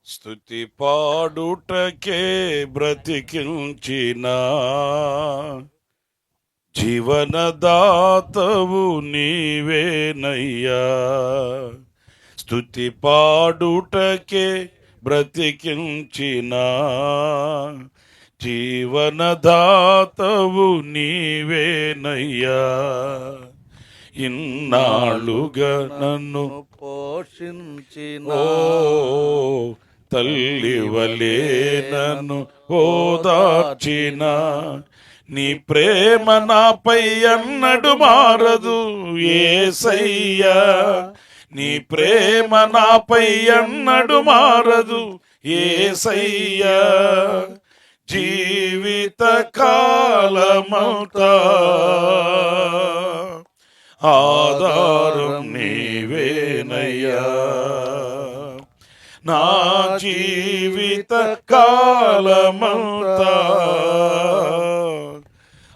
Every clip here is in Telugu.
స్తుతి పాడుటకే బ్రతికించిన జీవనదాతవు నీవేనయ్యా. స్తుతి పాడుటకే బ్రతికించిన జీవనదాతవు నీవేనయ్యా. ఇన్నాళ్ళుగా నన్ను పోషించిన తల్లివలే నన్ను ఓదార్చిన నీ ప్రేమ నాపై అన్నడు మారదు యేసయ్యా. నీ ప్రేమ నాపై అన్నడు మారదు యేసయ్యా. జీవిత కాలమంతా ఆధారం నీవేనయ్యా. నా జీవిత కాలమంతా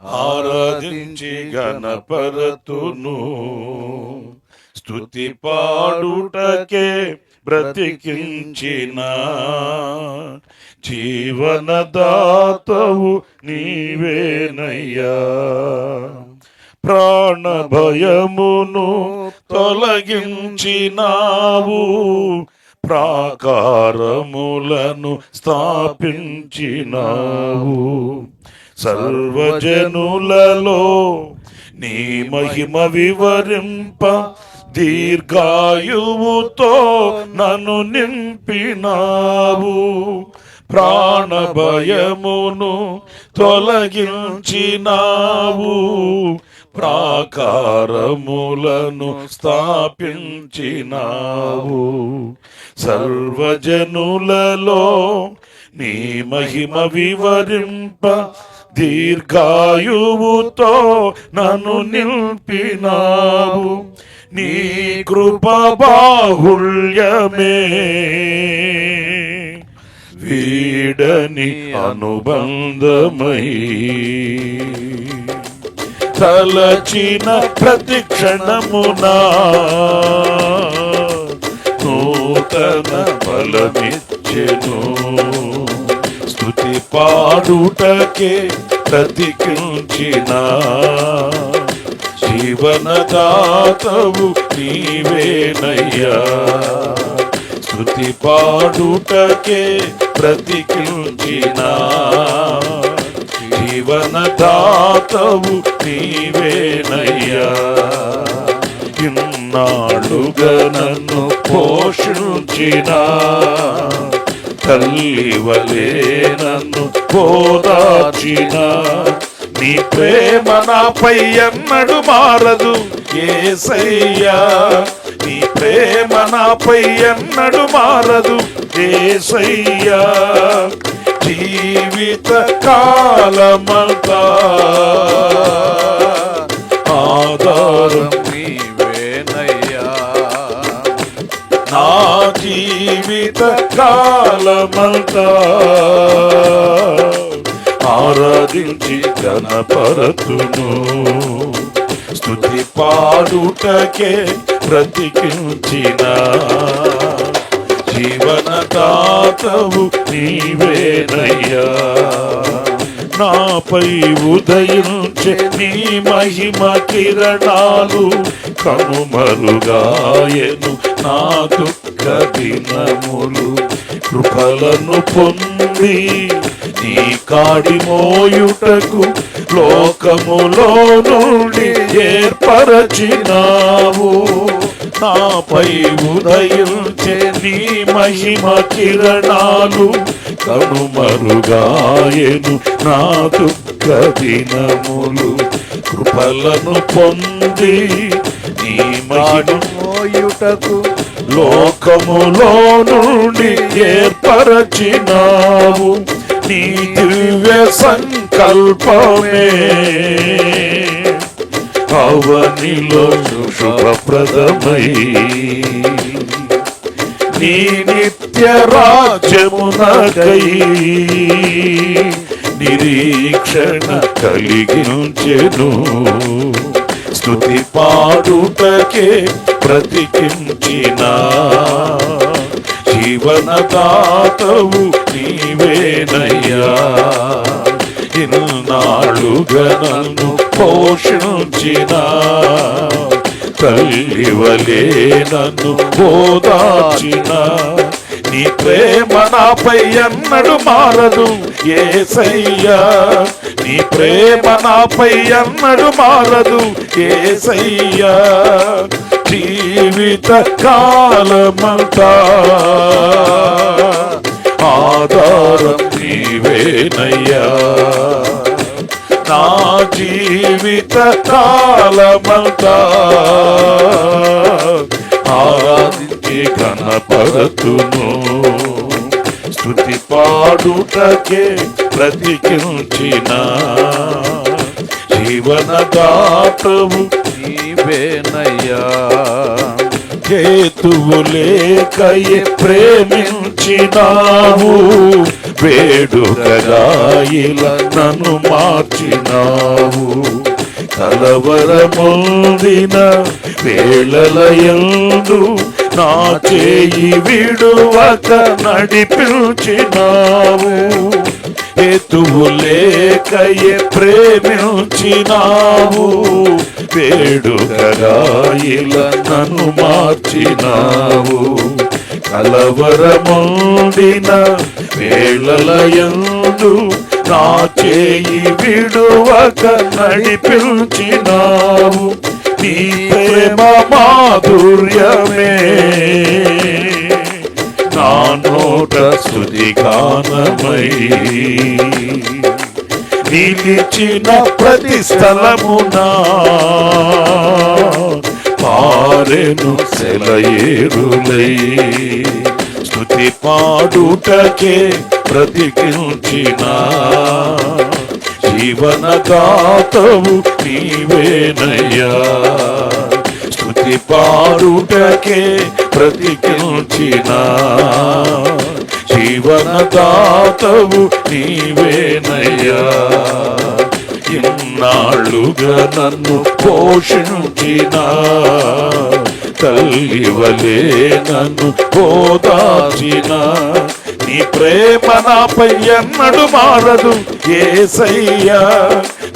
ఆరాధించి గణపరతును. స్తుతి పాడుటకే బ్రతికించిన జీవనదాతవు నీవేనయ్యా. ప్రాణ భయమును తొలగించినావు, ప్రాకారములను స్థాపించినావు. సర్వజనులలో నీ మహిమ వివరింప దీర్ఘాయువుతో నన్ను నింపినావు. ప్రాణ భయమును తొలగించినావు, ప్రాకారములను స్థాపించినావు. సర్వజనులలో నీ మహిమ వివరింప దీర్ఘాయువుతో నన్ను నింపినావు. నీ కృప బాహుళ్యమే వీడని అనుబంధమై తలచిన ప్రతిక్షణమునా నూతన బలమిచ్చెను. స్తుతి పాడుటకే బ్రతికించిన జీవనదాతవు నీవేనయ్యా. స్తుతి పాడుటకే బ్రతికించిన జీవనదాతవు నీవేనయ్యా. ఇన్నాళ్ళుగా నన్ను పోషించిన తల్లివలే నన్ను ఓదార్చిన నీ ప్రేమ నాపై ఎన్నడు మారదు యేసయ్యా. నీ ప్రేమ నాపై ఎన్నడు మారదు యేసయ్యా. జీవిత కాలమంతా ఆధారం నీవేనయ్యా. నా జీవిత కాలమంతా ఆరాధించి గణపరతును. స్తుతి పాడుటకే బ్రతికించిన జీవనదాతవు నీవేనయ్యా. నాపై ఉదయించే నీ మహిమ కిరణాలు కనుమరుగాయను నా దుఃఖ దినములు. కృపలను పొంది నీ కాడి మోయుటకు లోకములో నుండి ఏర్పరచినావు. నాపై ఉదయించే నీ మహిమ కిరణాలు కనుమరుగాయను నా దుఃఖ దినములు. కృపలను పొంది నీ మహిమ మోయుటకు లోకములో నుండి ఏర్పరచినావు. నీ దివ్య సంకల్పమే అవనిలో శుభప్రదమై నీ నిత్య రాజ్యమునకై నిరీక్షణ కలిగించెను. స్తుతి పాడుటకే బ్రతికించిన జీవనదాతవు నీవేనయ్యా, ఇన్నాళ్ళుగా నన్ను పోషించిన తల్లివలే నన్ను ఓదార్చిన నీ ప్రేమ నాపై ఎన్నడు మారదు యేసయ్యా, నీ ప్రేమ నాపై ఎన్నడు మారదు యేసయ్యా. జీవిత కాలమంతా ఆధారం నీవేనయ్యా, నా జీవిత కాలమంతా ఆరాధించి కనపరతును, స్తుతి పాడుటకే బ్రతికించిన జీవనదాతవు నీవేనయ్యా. హేతువు లేకయే ప్రేమించినావు, వేడుకగా ఇలా నన్ను మార్చినావు. కలవరముందిన వేళలయందు నా చేయి విడువక నడిపించినావు. హేతువు లేకయే ప్రేమించినావు, వేడుకగా ఇలా నన్ను మార్చినావు. కలవరముందిన వేళలయందు నా చేయి విడువక నడిపించినావు. నీ ప్రేమ మాధుర్యమే నా నోట స్తుతి గానమై, నిలిచిన ప్రతి స్థలమునా పారెను సెలయేరులై. స్తుతి పాడుటకే బ్రతికించిన జీవనదాతవు నీవేనయ్యా, స్తుతి పాడుటకే బ్రతికించిన జీవనదాతవు నీవేనయ్యా. ఇన్నాళ్ళుగా నన్ను పోషించిన తల్లివలే నన్ను ఓదార్చిన నీ ప్రేమ నాపై ఎన్నడు మారదు యేసయ్యా,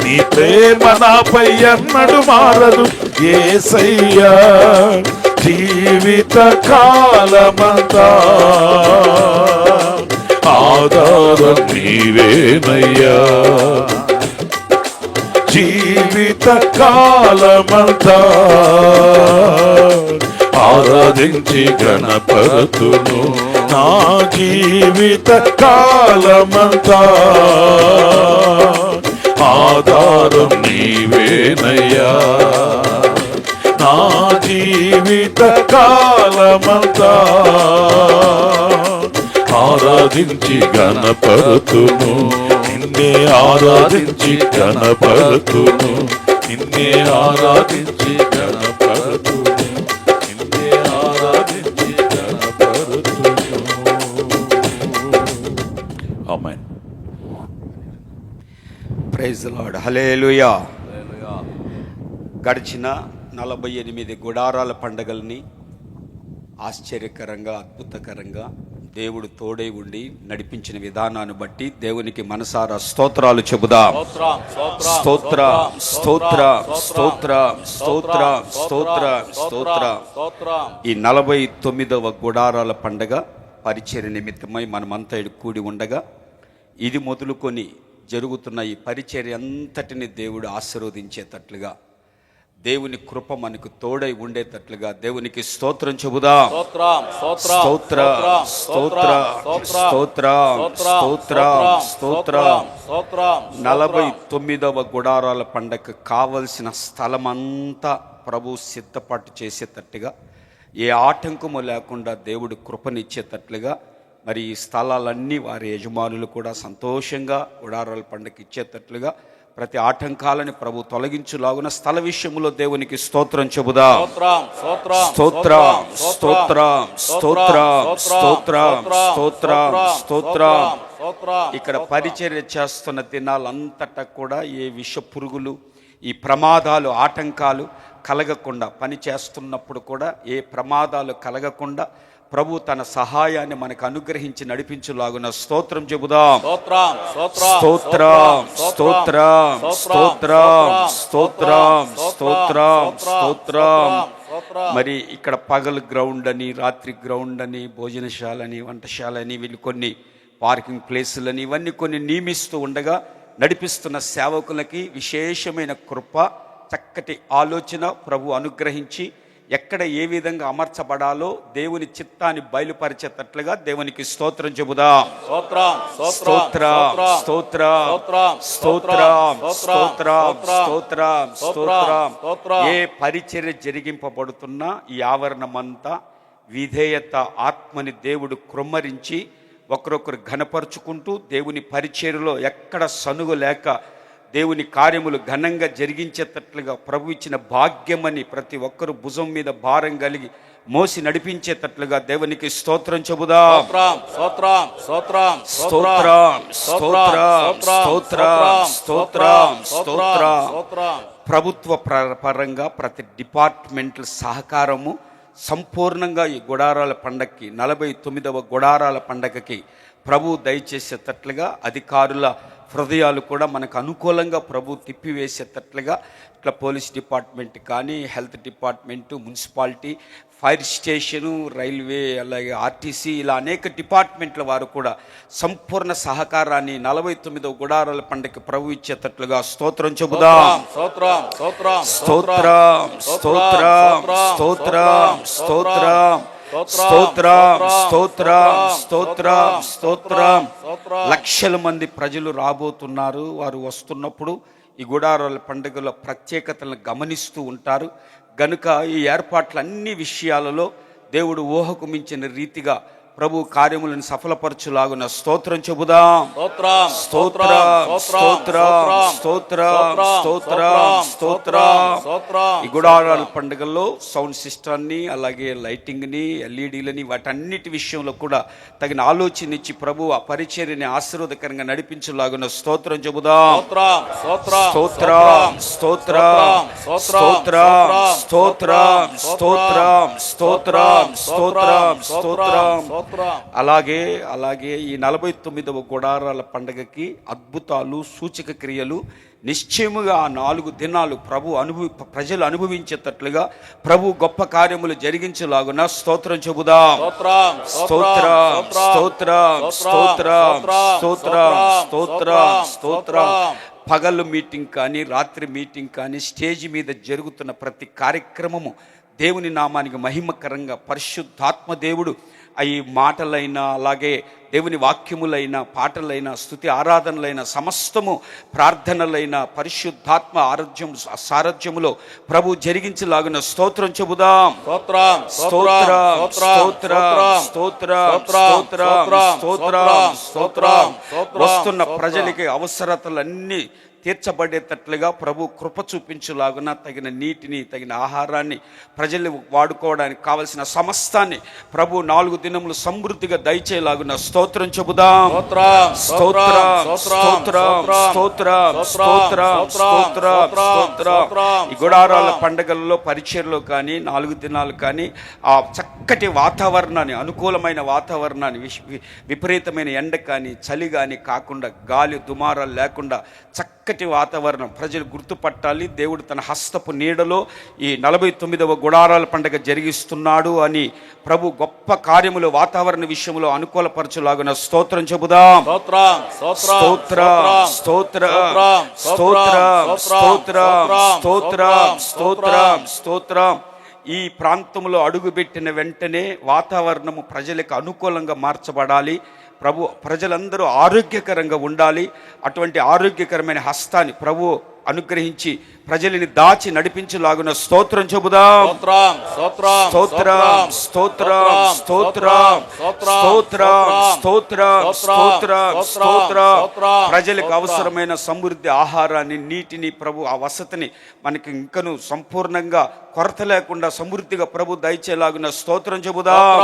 నీ ప్రేమ నాపై ఎన్నడు మారదు యేసయ్యా. జీవిత కాలమంతా ఆధారం నీవేనయ్యా, జీవిత కాలమంతా ఆరాధించి గణపరతును. నా జీవిత కాలమంతా ఆధారం నీవేనయ్యా, నా జీవిత కాలమంతా ఆరాధించి గణపరతును. నిన్నే ఆరాధించి గణపరతును, నిన్నే ఆరాధించి గణపరతును, నిన్నే ఆరాధించి గణపరతును. Amen. Praise the lord. Hallelujah. గడిచిన 48 గుడారాల పండగల్ని ఆశ్చర్యకరంగా, అద్భుతకరంగా దేవుడు తోడై ఉండి నడిపించిన విధానాన్ని బట్టి దేవునికి మనసారా స్తోత్రాలు చెబుదాం. స్తోత్ర స్తోత్ర స్తోత్ర స్తోత్ర స్తోత్ర స్తోత్ర. ఈ 49వ గుడారాల పండగ పరిచర్య నిమిత్తమై మనమంతా కూడి ఉండగా, ఇది మొదలుకొని జరుగుతున్న ఈ పరిచర్య అంతటిని దేవుడు ఆశీర్వదించేటట్లుగా, దేవుని కృప మనకు తోడై ఉండేటట్లుగా దేవునికి స్తోత్రం చెబుదాం. స్తోత్ర స్తోత్ర స్తోత్ర స్తోత్ర స్తోత్ర. 49వ గుడారాల పండగ కావలసిన స్థలమంతా ప్రభు సిద్ధపాటు చేసేటట్టుగా, ఏ ఆటంకము లేకుండా దేవుడు కృపనిచ్చేటట్లుగా, మరి ఈ స్థలాలన్నీ వారి యజమానులు కూడా సంతోషంగా గుడారాల పండగ ఇచ్చేటట్లుగా ప్రతి ఆటంకాలని ప్రభు తొలగించులాగున స్థల విషయంలో దేవునికి స్తోత్రం చెబుదా. స్తోత్ర స్తోత్ర స్తోత్ర స్తోత్ర స్తోత్ర స్తోత్ర. ఇక్కడ పరిచర్య చేస్తున్న దినాలంతటా కూడా ఏ విష పురుగులు, ఈ ప్రమాదాలు, ఆటంకాలు కలగకుండా, పని చేస్తున్నప్పుడు కూడా ఏ ప్రమాదాలు కలగకుండా ప్రభు తన సహాయాన్ని మనకు అనుగ్రహించి నడిపించులాగున స్తోత్రం చెబుదాం. స్తోత్రం స్తోత్రం స్తోత్రం స్తోత్రం స్తోత్రం స్తోత్రం. మరి ఇక్కడ పగలు గ్రౌండ్ అని, రాత్రి గ్రౌండ్ అని, భోజనశాలని, వంటశాల అని, వీళ్ళు కొన్ని పార్కింగ్ ప్లేసులని, ఇవన్నీ కొన్ని నియమిస్తూ ఉండగా నడిపిస్తున్న సేవకులకి విశేషమైన కృప, చక్కటి ఆలోచన ప్రభు అనుగ్రహించి ఎక్కడ ఏ విధంగా అమర్చబడాలో దేవుని చిత్తాన్ని బయలుపరిచేటట్లుగా దేవునికి స్తోత్రం చెబుదాం. స్తోత్రం స్తోత్రం స్తోత్రం స్తోత్రం స్తోత్రం స్తోత్రం. ఏ పరిచర్య జరిగింపబడుతున్నా ఈ ఆవరణమంతా విధేయత ఆత్మని దేవుడు కృమ్మరించి ఒకరొకరు ఘనపరుచుకుంటూ దేవుని పరిచర్యలో ఎక్కడ సనుగు లేక దేవుని కార్యములు ఘనంగా జరిగించేటట్లుగా ప్రభు ఇచ్చిన భాగ్యమని ప్రతి ఒక్కరు భుజం మీద భారం కలిగి మోసి నడిపించేటట్లుగా దేవునికి స్తోత్రం చెబుదాం. స్తోత్రం స్తోత్రం స్తోత్రం స్తోత్రం స్తోత్రం. ప్రభుత్వ పరంగా ప్రతి డిపార్ట్మెంట్ల సహకారము సంపూర్ణంగా ఈ గుడారాల పండగకి 49వ గుడారాల పండగకి ప్రభు దయచేసేటట్లుగా అధికారుల హృదయాలు కూడా మనకు అనుకూలంగా ప్రభు తిప్పివేసేటట్లుగా ఇట్లా పోలీస్ డిపార్ట్మెంట్ కానీ, health department, municipality, fire station, railway, అలాగే ఆర్టీసీ, ఇలా అనేక డిపార్ట్మెంట్ల వారు కూడా సంపూర్ణ సహకారాన్ని 49వ గుడారాల పండుగకి ప్రభు ఇచ్చేటట్లుగా స్తోత్రం చెబుదాం. స్తోత్రం స్తోత్రం స్తోత్రం స్తోత్రం స్తోత్రం స్తోత్రం స్తోత్రం. లక్షల మంది ప్రజలు రాబోతున్నారు. వారు వస్తున్నప్పుడు ఈ గుడారాల పండుగల ప్రత్యేకతలను గమనిస్తూ ఉంటారు గనుక ఈ ఏర్పాట్లన్ని విషయాలలో దేవుడు ఊహకు మించిన రీతిగా ప్రభు కార్యములను సఫలపరచులాగున స్తోత్రం చెబుదాం. స్తోత్రం స్తోత్రం స్తోత్రం స్తోత్రం స్తోత్రం. ఈ గుడారాల పండుగల్లో సౌండ్ సిస్టాన్ని, అలాగే లైటింగ్ని, ఎల్ఈడీలని, వాటన్నిటి విషయంలో కూడా తగిన ఆలోచన ఇచ్చి ప్రభు ఆ పరిచర్యని ఆశీర్వాదకరంగా నడిపించులాగున స్తోత్రం చెబుదాం. స్తోత్రం స్తోత్రం స్తోత్రం స్తోత్రం స్తోత్రం స్తోత్రం స్తోత్రం. అలాగే ఈ 49వ గుడారాల పండగకి అద్భుతాలు, సూచక క్రియలు నిశ్చయముగా ఆ 4 దినాలు ప్రజలు అనుభవించేటట్లుగా ప్రభు గొప్ప కార్యములు జరిగించేలాగున స్తోత్రం చెబుదాం. స్తోత్రం స్తోత్రం స్తోత్రం స్తోత్రం స్తోత్రం స్తోత్రం. పగలు మీటింగ్ కానీ, రాత్రి మీటింగ్ కానీ, స్టేజ్ మీద జరుగుతున్న ప్రతి కార్యక్రమము దేవుని నామానికి మహిమకరంగా పరిశుద్ధాత్మ దేవుడు ఈ మాటలైనా, అలాగే దేవుని వాక్యములైన, పాటలైన, స్తుతి ఆరాధనలైన, సమస్తము ప్రార్థనలైన పరిశుద్ధాత్మ సారథ్యములో ప్రభు జరిగించలాగున స్తోత్రం చెబుదాం. స్తోత్రం స్తోత్రం స్తోత్రం స్తోత్రం స్తోత్రం. వస్తున్న ప్రజలకి అవసరతలన్నీ తీర్చబడేటట్లుగా ప్రభు కృప చూపించులాగున తగిన నీటిని, తగిన ఆహారాన్ని, ప్రజలు వాడుకోవడానికి కావలసిన సమస్తాన్ని ప్రభు 4 దినములు సమృద్ధిగా దయచేలాగున స్తోత్రం చెబుదాం. స్తోత్రం స్తోత్రం స్తోత్రం స్తోత్రం స్తోత్రం. ఈ గుడారాల పండుగల్లో, పరిచర్లో కానీ, 4 దినాలు కానీ ఆ చక్కటి వాతావరణాన్ని, అనుకూలమైన వాతావరణాన్ని, విపరీతమైన ఎండ కానీ, చలి కానీ కాకుండా, గాలి దుమారాలు లేకుండా చక్కటి వాతావరణం ప్రజలు గుర్తుపట్టాలి. దేవుడు తన హస్తపు నీడలో ఈ 49వ గుడారాల పండుగ జరిగిస్తున్నాడు అని ప్రభు గొప్ప కార్యములు వాతావరణ విషయంలో అనుకూలపరచులాగున స్తోత్రం చెబుదాం. స్తోత్రం స్తోత్రం స్తోత్రం స్తోత్రం స్తోత్రం స్తోత్రం. ఈ ప్రాంతంలో అడుగుపెట్టిన వెంటనే వాతావరణము ప్రజలకు అనుకూలంగా మార్చబడాలి. ప్రజలందరూ ఆరోగ్యకరంగా ఉండాలి. అటువంటి ఆరోగ్యకరమైన హస్తాన్ని ప్రభు అనుగ్రహించి ప్రజలని దాచి నడిపించులాగున స్తోత్రం చెబుదాం. స్తోత్రం స్తోత్రం స్తోత్రం స్తోత్రం స్తోత్రం. ప్రజలకు అవసరమైన సమృద్ధి ఆహారాన్ని, నీటిని, ప్రభు ఆ వసతిని మనకి ఇంకను సంపూర్ణంగా కొరత లేకుండా సమృద్ధిగా ప్రభు దయచేలాగున స్తోత్రం చెబుదాం.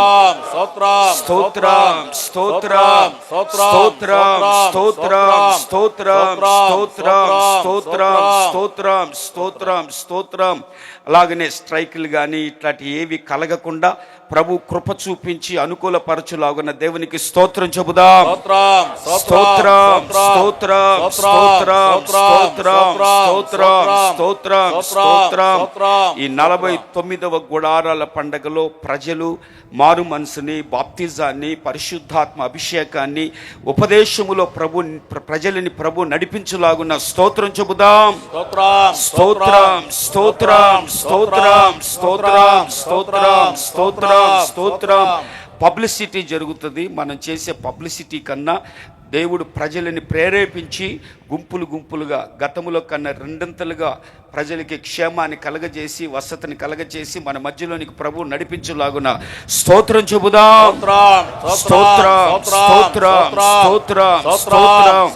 స్తోత్రం స్తోత్రం స్తోత్రం స్తోత్రం స్తోత్రం స్తోత్రం స్తోత్రం. అలాగనే స్ట్రైకులు కానీ ఇట్లాంటి ఏవి కలగకుండా ప్రభు కృప చూపించి అనుకూలపరచులాగున దేవునికి స్తోత్రం చెబుదాం. స్తోత్రం, స్తోత్రం, స్తోత్రం, స్తోత్రం, స్తోత్రం, స్తోత్రం, స్తోత్రం. ఈ 49వ గుడారాల పండగలో ప్రజలు మారు మనసుని, బాప్తిజాన్ని, పరిశుద్ధాత్మ అభిషేకాన్ని, ఉపదేశములో ప్రజలని ప్రభు నడిపించులాగున్న స్తోత్రం చెబుదాం. స్తోత్రం, స్తోత్రం, స్తోత్రం, స్తోత్రం, స్తోత్రం, స్తోత్రం, స్తోత్రం. పబ్లిసిటీ జరుగుతుంది. మనం చేసే పబ్లిసిటీ కన్నా దేవుడు ప్రజలని ప్రేరేపించి గుంపులు గుంపులుగా గతములో కన్నా రెండంతలుగా ప్రజలకి క్షేమాన్ని కలగజేసి, వసతిని కలగజేసి మన మధ్యలోనికి ప్రభు నడిపించులాగున స్తోత్రం చెబుదాం. స్తోత్రం, స్తోత్రం, స్తోత్రం, స్తోత్రం,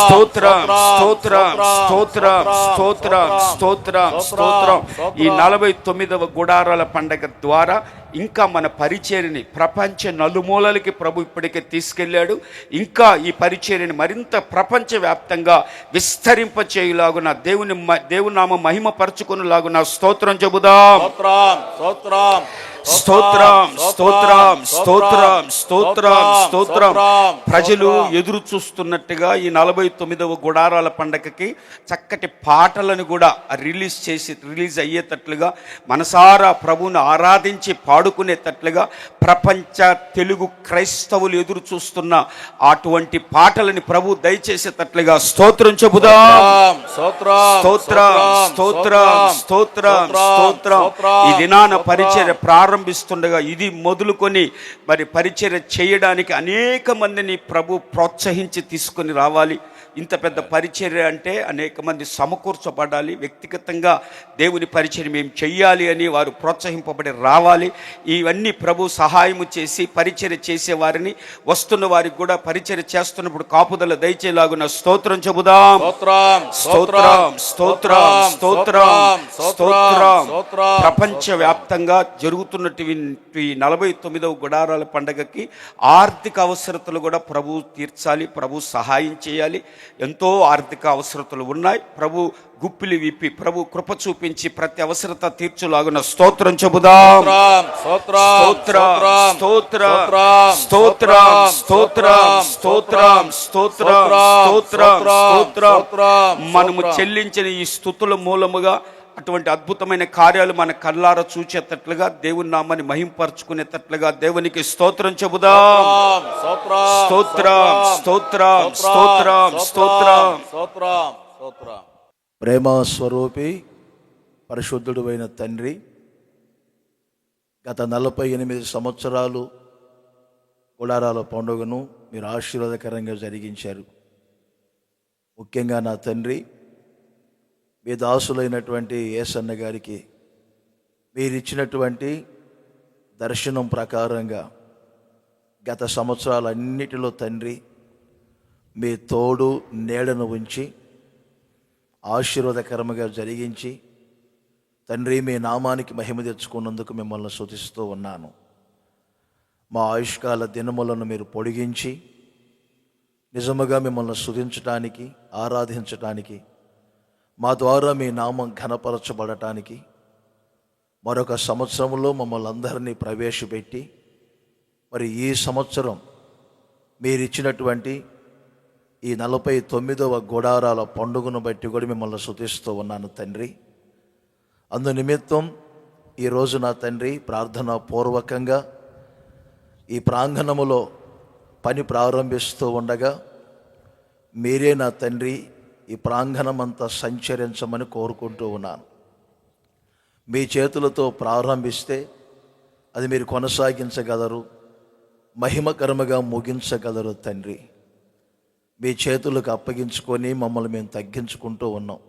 స్తోత్రం, స్తోత్రం, స్తోత్రం, స్తోత్రం, స్తోత్రం, స్తోత్రం. ఈ 49వ గుడారాల పండగ ద్వారా ఇంకా మన పరిచర్యని ప్రపంచ నలుమూలలకి ప్రభు ఇప్పటికే తీసుకెళ్ళాడు. ఇంకా ఈ పరిచర్యని మరింత ప్రపంచవ్యాప్తంగా విస్తరింప చేయులాగున దేవుని నామ మహిమ పరచుకునేలాగున స్తోత్రం చెబుదాం. స్తోత్రం, స్తోత్రం, స్తోత్రం, స్తోత్రం, స్తోత్రం. ప్రజలు ఎదురు చూస్తున్నట్టుగా ఈ 49వ గుడారాల పండగకి చక్కటి పాటలను కూడా రిలీజ్ అయ్యేటట్లుగా, మనసారా ప్రభువును ఆరాధించి పాడుకునేటట్లుగా ప్రపంచ తెలుగు క్రైస్తవులు ఎదురు చూస్తున్న అటువంటి పాటలని ప్రభు దయచేసేటట్లుగా స్తోత్రం చెబుదాం. స్తోత్రం, స్తోత్రం, స్తోత్రం, స్తోత్రం. ఈ దినాన పరిచర్య ప్రారంభిస్తుండగా ఇది మొదలుకొని మరి పరిచర్య చేయడానికి అనేక మందిని ప్రభు ప్రోత్సహించి తీసుకొని రావాలి. ఇంత పెద్ద పరిచర్య అంటే అనేక మంది సమకూర్చబడాలి. వ్యక్తిగతంగా దేవుని పరిచర్య మేము చెయ్యాలి అని వారు ప్రోత్సహింపబడి రావాలి. ఇవన్నీ ప్రభు సహాయము చేసి పరిచర్య చేసే వారిని, వస్తున్న వారికి కూడా పరిచర్య చేస్తున్నప్పుడు కాపుదల దయచేలాగున స్తోత్రం చెబుదాం. స్తోత్రం, స్తోత్రం, స్తోత్రం, స్తోత్రం. ప్రపంచ వ్యాప్తంగా జరుగుతున్నటువంటి 49వ గుడారాల పండగకి ఆర్థిక అవసరతలు కూడా ప్రభు తీర్చాలి, ప్రభు సహాయం చేయాలి. ఎంతో ఆర్థిక అవసరతలు ఉన్నాయి. ప్రభు గుప్పిలి విప్పి ప్రభు కృప చూపించి ప్రతి అవసరత తీర్చులాగున స్తోత్రం చెబుదాం. స్తోత్రం, స్తోత్రం, స్తోత్రం, స్తోత్రం, స్తోత్రం, స్తోత్రం, స్తోత్రం, స్తోత్రం. మనము చెల్లించిన ఈ స్తుతుల మూలముగా అటువంటి అద్భుతమైన కార్యాలు మన కళ్ళారా చూచేటట్లుగా, దేవుని నామాన్ని మహింపరచుకునేటట్లుగా దేవునికి స్తోత్రం చెబుదాం. స్తోత్రం, స్తోత్రం, స్తోత్రం, స్తోత్రం. ప్రేమ స్వరూపి పరిశుద్ధుడు అయిన తండ్రి, గత 48 సంవత్సరాలు గుడారాల పండుగను మీరు ఆశీర్వాదకరంగా జరిగించారు. ముఖ్యంగా నా తండ్రి, మీ దాసులైనటువంటి యేసన్న గారికి మీరిచ్చినటువంటి దర్శనం ప్రకారంగా గత సంవత్సరాలన్నిటిలో తండ్రి మీ తోడు నీడను ఉంచి ఆశీర్వాదకరంగా జరిగించి తండ్రి మీ నామానికి మహిమ తెచ్చుకున్నందుకు మిమ్మల్ని స్తుతిస్తూ ఉన్నాను. మా ఆయుష్కాల దినములను మీరు పొడిగించి నిజముగా మిమ్మల్ని స్తుతించడానికి, ఆరాధించడానికి, మా ద్వారా మీ నామం ఘనపరచబడటానికి మరొక సంవత్సరంలో మమ్మల్ని అందరినీ ప్రవేశపెట్టి మరి ఈ సంవత్సరం మీరిచ్చినటువంటి ఈ 49వ గుడారాల పండుగను బట్టి కూడా మిమ్మల్ని స్తుతిస్తూ ఉన్నాను తండ్రి. అందు నిమిత్తం ఈరోజు నా తండ్రి ప్రార్థనా పూర్వకంగా ఈ ప్రాంగణములో పని ప్రారంభిస్తూ ఉండగా మీరే నా తండ్రి ఈ ప్రాంగణం అంతా సంచరించమని కోరుకుంటూ ఉన్నాను. మీ చేతులతో ప్రారంభిస్తే అది మీరు కొనసాగించగలరు, మహిమకరముగా ముగించగలరు తండ్రి. మీ చేతులకు అప్పగించుకొని మమ్మల్ని మేము తగ్గించుకుంటూ ఉన్నాం.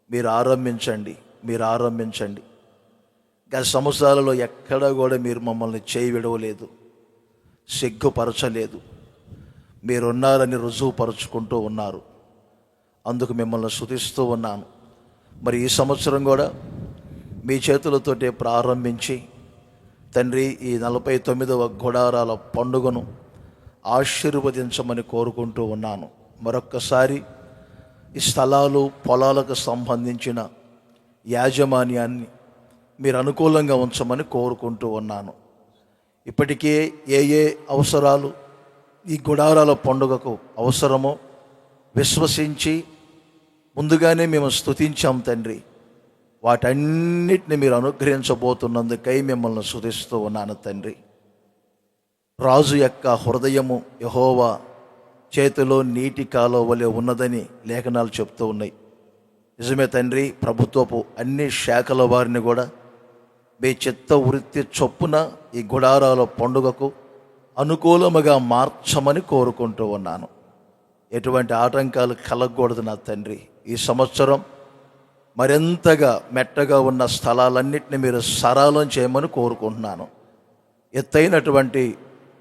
మీరు ఆరంభించండి. గత సంవత్సరాలలో ఎక్కడా కూడా మీరు మమ్మల్ని చేయి విడవలేదు, సిగ్గుపరచలేదు. మీరున్నారని రుజువుపరుచుకుంటూ ఉన్నారు. అందుకు మిమ్మల్ని స్తుతిస్తూ ఉన్నాను. మరి ఈ సంవత్సరం కూడా మీ చేతులతోటే ప్రారంభించి తండ్రి ఈ 49వ గుడారాల పండుగను ఆశీర్వదించమని కోరుకుంటూ ఉన్నాను. మరొక్కసారి ఈ స్థలాలు, పొలాలకు సంబంధించిన యాజమాన్యాన్ని మీరు అనుకూలంగా ఉంచమని కోరుకుంటూ ఉన్నాను. ఇప్పటికే ఏ ఏ అవసరాలు ఈ గుడారాల పండుగకు అవసరమో విశ్వసించి ముందుగానే మేము స్తుతించాం తండ్రి. వాటన్నిటిని మీరు అనుగ్రహించబోతున్నందుకై మిమ్మల్ని స్తుతిస్తూ ఉన్నాను తండ్రి. రాజు యొక్క హృదయము యెహోవా చేతిలో నీటి కాలువ వలె ఉన్నదని లేఖనాలు చెప్తూ ఉన్నాయి. నిజమే తండ్రి. ప్రభుత్వపు అన్ని శాఖల వారిని కూడా మీ చిత్త వృత్తి చొప్పున ఈ గుడారాల పండుగకు అనుకూలముగా మార్చమని కోరుకుంటూ ఉన్నాను. ఎటువంటి ఆటంకాలు కలగకూడదు నా తండ్రి. ఈ సంవత్సరం మరింతగా మెట్టగా ఉన్న స్థలాలన్నింటినీ మీరు సరళం చేయమని కోరుకుంటున్నాను. ఎత్తైనటువంటి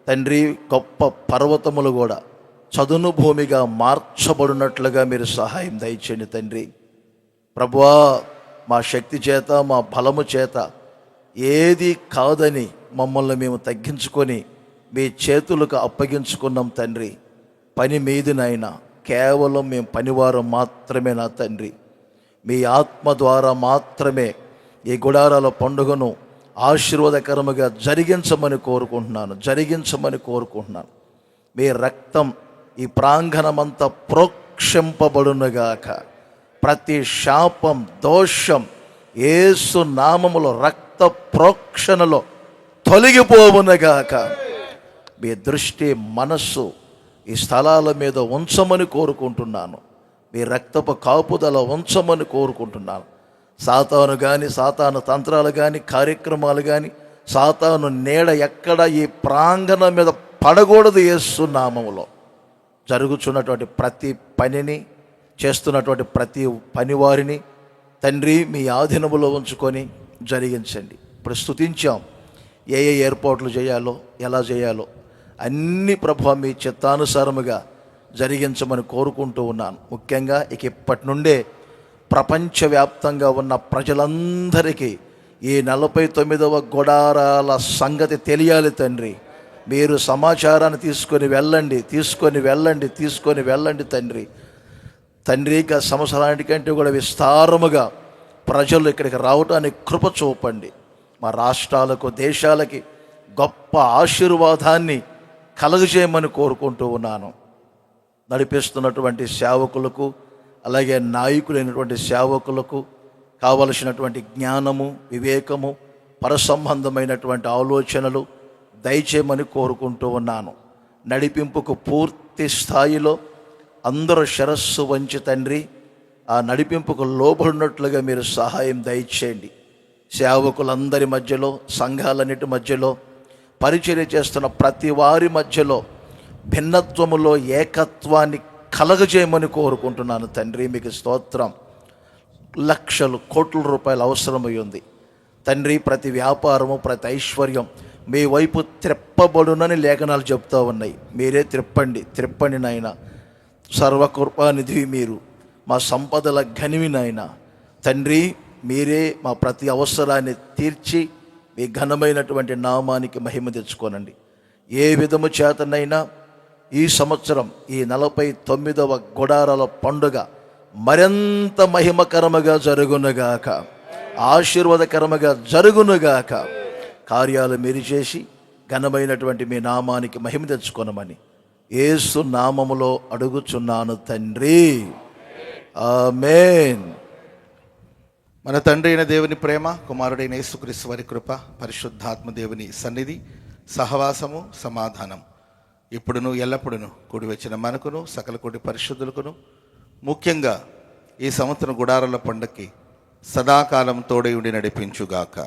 తండ్రి గొప్ప పర్వతములు కూడా చదును భూమిగా మార్చబడినట్లుగా మీరు సహాయం దయచేయండి తండ్రి. ప్రభువా, మా శక్తి చేత మా బలము చేత ఏది కాదని మమ్మల్ని మేము తగ్గించుకొని మీ చేతులకు అప్పగించుకున్నాం తండ్రి. పని మీదినైనా కేవలం మేము పనివారం మాత్రమే నా తండ్రి. మీ ఆత్మ ద్వారా మాత్రమే ఈ గుడారాల పండుగను ఆశీర్వాదకరముగా జరిగించమని కోరుకుంటున్నాను. మీ రక్తం ఈ ప్రాంగణమంతా ప్రోక్షింపబడునుగాక. ప్రతి శాపం దోషం యేసు నామములో రక్త ప్రోక్షణలో తొలగిపోవునుగాక. మీ దృష్టి మనస్సు ఈ స్థలాల మీద ఉంచమని కోరుకుంటున్నాను. మీ రక్తపు కాపుదల ఉంచమని కోరుకుంటున్నాను. సాతాను కానీ, సాతాను తంత్రాలు కానీ, కార్యక్రమాలు కానీ, సాతాను నీడ ఎక్కడ ఈ ప్రాంగణం మీద పడకూడదు. యేసు నామములో జరుగుతున్నటువంటి ప్రతి పనిని, చేస్తున్నటువంటి ప్రతి పనివారిని తండ్రి మీ ఆధీనములో ఉంచుకొని జరిగించండి. ఇప్పుడు స్తుతించాం. ఏ ఏ ఏర్పాట్లు చేయాలో, ఎలా చేయాలో అన్ని ప్రభువా మీ చిత్తానుసారముగా జరిగించమని కోరుకుంటూ ఉన్నాను. ముఖ్యంగా ఇప్పటి నుండే ప్రపంచవ్యాప్తంగా ఉన్న ప్రజలందరికీ ఈ 49వ గుడారాల సంగతి తెలియాలి తండ్రి. మీరు సమాచారాన్ని తీసుకొని వెళ్ళండి తండ్రి. ఇక సంవత్సరానికంటే కూడా విస్తారముగా ప్రజలు ఇక్కడికి రావడానికి కృప చూపండి. మా రాష్ట్రాలకు, దేశాలకి గొప్ప ఆశీర్వాదాన్ని కలుగజేయమని కోరుకుంటూ ఉన్నాను. నడిపిస్తున్నటువంటి సేవకులకు, అలాగే నాయకులైనటువంటి సేవకులకు కావలసినటువంటి జ్ఞానము, వివేకము, పరసంబంధమైనటువంటి ఆలోచనలు దయచేయమని కోరుకుంటూ ఉన్నాను. నడిపింపుకు పూర్తి స్థాయిలో అందరూ శిరస్సు వంచి తండ్రి ఆ నడిపింపుకు లోబడినట్లుగా మీరు సహాయం దయచేయండి. సేవకులందరి మధ్యలో, సంఘాలన్నిటి మధ్యలో, పరిచర్య చేస్తున్న ప్రతి వారి మధ్యలో భిన్నత్వములో ఏకత్వాన్ని కలగజేయమని కోరుకుంటున్నాను తండ్రి. మీకు స్తోత్రం. లక్షలు, కోట్ల రూపాయలు అవసరమై ఉంది తండ్రి. ప్రతి వ్యాపారము, ప్రతి ఐశ్వర్యం మీ వైపు త్రిప్పబడునని లేఖనాలు చెప్తూ ఉన్నాయి. మీరే త్రిప్పండి నాయన. సర్వకృపానిధి మీరు, మా సంపదల ఘనివి నాయన తండ్రి. మీరే మా ప్రతి అవసరాన్ని తీర్చి మీ ఘనమైనటువంటి నామానికి మహిమ తెచ్చుకోనండి. ఏ విధము చేతనైనా ఈ సంవత్సరం ఈ 49వ గుడారాల పండుగ మరింత మహిమకరముగా జరుగునుగాక, ఆశీర్వాదకరముగా జరుగునుగాక. కార్యాలు మీరు చేసి ఘనమైనటువంటి మీ నామానికి మహిమ తెచ్చుకొనమని యేసు నామములో అడుగుచున్నాను తండ్రి. ఆమేన్. మన తండ్రి అయిన దేవుని ప్రేమ, కుమారుడైన యేసుక్రీస్తు వారి కృప, పరిశుద్ధాత్మ దేవుని సన్నిధి, సహవాసము, సమాధానం ఇప్పుడును ఎల్లప్పుడును కూడి వచ్చిన మనకును, సకల కోటి పరిశుద్ధులకును, ముఖ్యంగా ఈ సంవత్సరం గుడారాల పండక్కి సదాకాలం తోడై ఉండి నడిపించుగాక.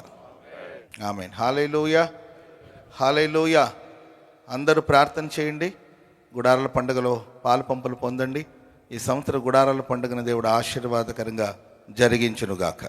ఆమేన్. హల్లెలూయా, హల్లెలూయా. అందరూ ప్రార్థన చేయండి. గుడారాల పండుగలో పాలు పంపులు పొందండి. ఈ సంవత్సరం గుడారాల పండుగను దేవుడు ఆశీర్వాదకరంగా జరిగించునుగాక.